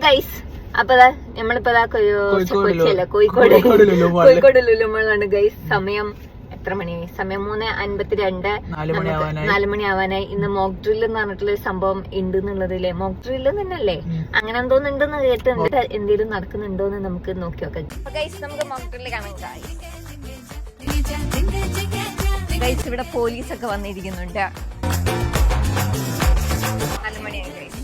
Guys, അപ്പൊ നമ്മളിപ്പോ Kozhikode ലുലുമാളാണ് guys. സമയം എത്ര മണിയായി? സമയം 3:52. 4 മണി ആവാനായി. ഇന്ന് മോക്ക് ഡ്രിൽ എന്ന് പറഞ്ഞിട്ടുള്ള ഒരു സംഭവം ഉണ്ട് എന്നുള്ളതില്ലേ, മോക്ക് ഡ്രിൽ തന്നെയല്ലേ, അങ്ങനെ എന്തോന്ന് ഉണ്ടെന്ന് കേട്ടിട്ടുണ്ട്. എന്തെങ്കിലും നടക്കുന്നുണ്ടോന്ന് നമുക്ക് നോക്കി നോക്കാം ഗൈസ്. നമുക്ക് മോക്ക് ഡ്രിൽ കാണാം ഗൈസ്. ഇവിടെ പോലീസൊക്കെ വന്നിരിക്കുന്നുണ്ട്. 4 മണിയായി ഗൈസ്.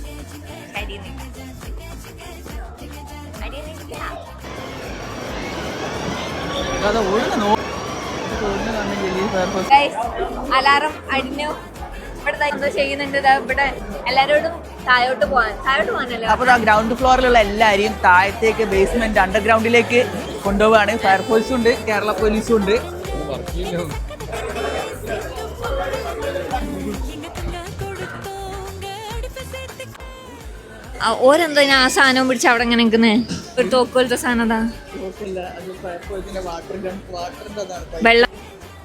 അലാറം അടിഞ്ഞു. ഇവിടെ എന്തോ ചെയ്യുന്നുണ്ട്. ഇവിടെ എല്ലാരോടും താഴോട്ട് പോകാനല്ലോ. അപ്പൊ ഗ്രൗണ്ട് ഫ്ലോറിലുള്ള എല്ലാരെയും താഴത്തേക്ക് ബേസ്മെന്റ് അണ്ടർഗ്രൗണ്ടിലേക്ക് കൊണ്ടുപോവാണ്. ഫയർഫോഴ്സും ഉണ്ട്, കേരള പോലീസും ഉണ്ട്. ഓരെന്തോ ആ സാധനവും പിടിച്ച് അവിടെ ഇങ്ങനെ നിൽക്കുന്നേ, ഒരു തോക്കുപോലത്തെ സാധനം. വെള്ളം.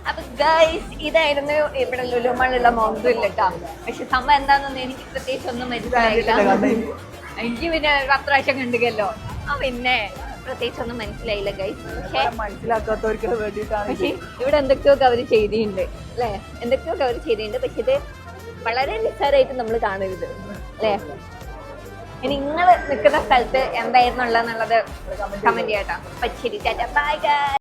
അപ്പൊ ഗൈസ്, ഇതായിരുന്നു ഇവിടെ ലുലുമാളുള്ള മോക്ക് ഡ്രിൽ കേട്ടോ. പക്ഷെ സംഭവം എന്താണെന്നൊന്നും എനിക്ക് പ്രത്യേകിച്ച് ഒന്നും മനസ്സിലായില്ല. എനിക്ക് പിന്നെ 10 പ്രാവശ്യം കണ്ടുകല്ലോ, പിന്നെ പ്രത്യേകിച്ച് ഒന്നും മനസ്സിലായില്ല ഗൈസ്. മനസ്സിലാക്കാത്തവർക്ക് വേണ്ടിയിട്ടാണ്. പക്ഷെ ഇവിടെ എന്തൊക്കെയോ കവർ ചെയ്തിട്ടുണ്ട് അല്ലേ, എന്തൊക്കെയോ കവർ ചെയ്തിട്ടുണ്ട്. പക്ഷെ ഇത് വളരെ നിസ്സാരമായിട്ട് നമ്മൾ കാണരുത് അല്ലേ. ഇനി നിങ്ങൾ നിൽക്കുന്ന സ്ഥലത്ത് എന്തായിരുന്നു ഉള്ളതെന്നുള്ളത് കമന്റ് ചെയ്യാട്ടോ. അപ്പൊ ശരി, ടാറ്റാ, ബൈ ഗൈസ്.